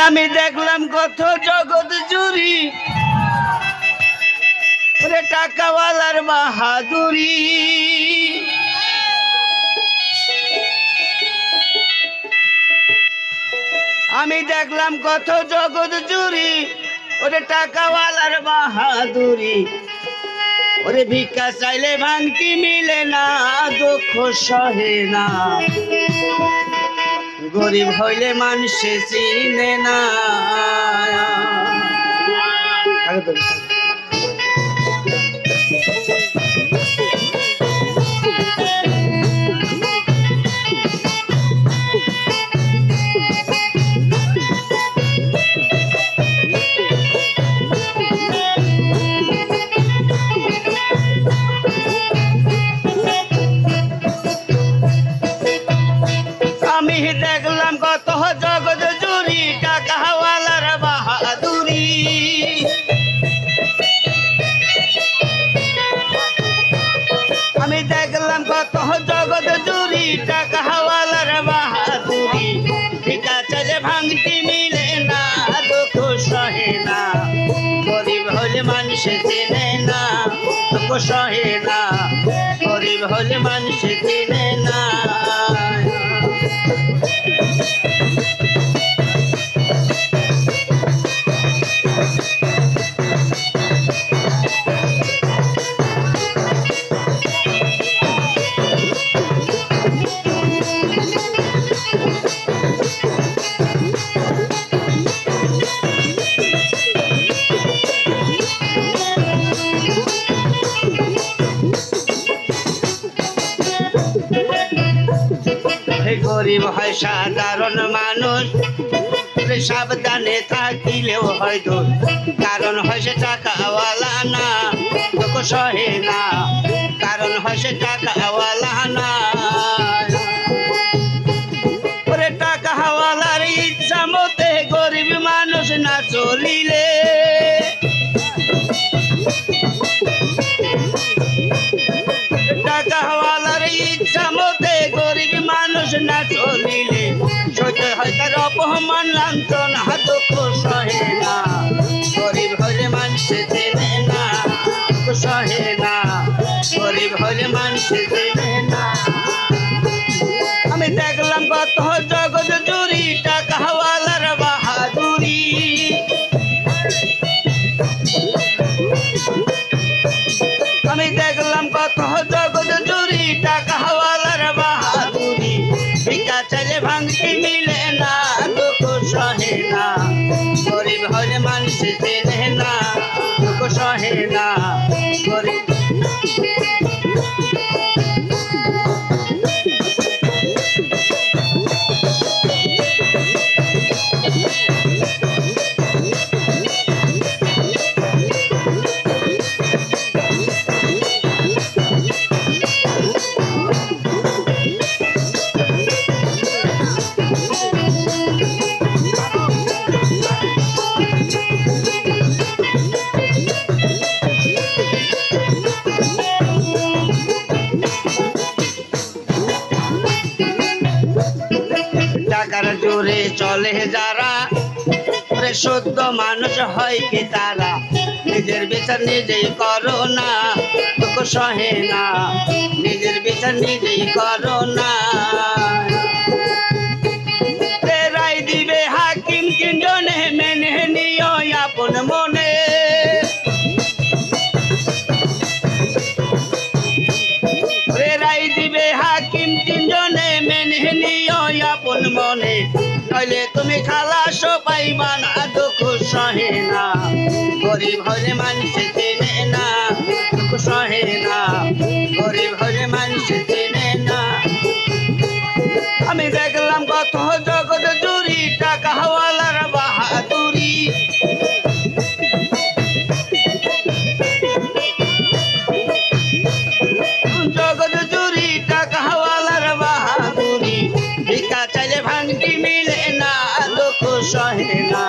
আমি দেখলাম কত জগৎ জুড়ি ওরে টাকাওয়ালার বাহাদুরি। আমি দেখলাম কত জগৎ জুড়ি ওরে টাকাওয়ালার বাহাদুরি। ওরে ভিক্ষা চাইলে ভাঙতি মিলে না, দুঃখ সহে না, গরিব হইলে মানুষে চিনে না। আমি দেখলাম কত জগৎ জুড়ি টাকাওয়ালার বাহাদুরি। আমি দেখলাম কত জগৎ জুড়ি টাকাওয়ালার বাহাদুরি। ভিক্ষা চাইলে ভাঙতি মিলে না, দুঃখ সহে না, গরিব হলে মানুষে চেনে না, দুঃখ সহে না, গরিব হলে মানুষে চেনে না। গরিব হয় সাধারণ মানুষ, সাবধানে থাকিলেও হয় দোষ, কারণ হয় সে টাকাওয়ালা না, দুঃখ সহে না, কারণ হয় সে টাকাওয়ালা না। ওরে টাকাওয়ালার ইচ্ছা মতে গরিব মানুষ না চলিলে, টাকাওয়ালার ইচ্ছা মতে গরিব মানুষ না চলিলে সইতে হয় তার অপমান লাঞ্ছনা, দুঃখ সহে না, গরিব হলে মানুষে চেনে না, দুঃখ সহে না, গরিব হলে মানুষে চেনে না। আমি দেখলাম কত জগৎ জুড়ি টাকাওয়ালার বাহাদুরি। আমি দেখলাম কত জগৎ জুড়ি টাকাওয়ালার বাহাদুরি। ভিক্ষা চাইলে ভাঙতি মিলে না, দুঃখ সহে না, গরিব হলে মানুষে চেনে না, দুঃখ সহে না, গরিব। টাকার জোরে চলে যারা শুদ্ধ মানুষ হয় কি তারা, নিজের বিচার নিজেই করো না, দুঃখ সহে না, নিজের বিচার নিজেই করো না। রায় দিবে হাকিম তিনজনে, মেনে নিও আপন মনে, রায় দিবে হাকিম তিনজনে, মেনে নিও আপন মনে, নইলে তুমি খালাস পাইবা না, দুঃখ সহে না, গরিব হলে মানুষে চেনে না, দুঃখ সহে না, গরিব হলে মানুষে চেনে না। আমি দেখলাম কত জগৎ জুড়ি টাকাওয়ালার বাহাদুরি। জগৎ জুড়ি টাকাওয়ালার বাহাদুরি। ভিক্ষা চাইলে ভাঙতি মিলে না, দুঃখ সহে না,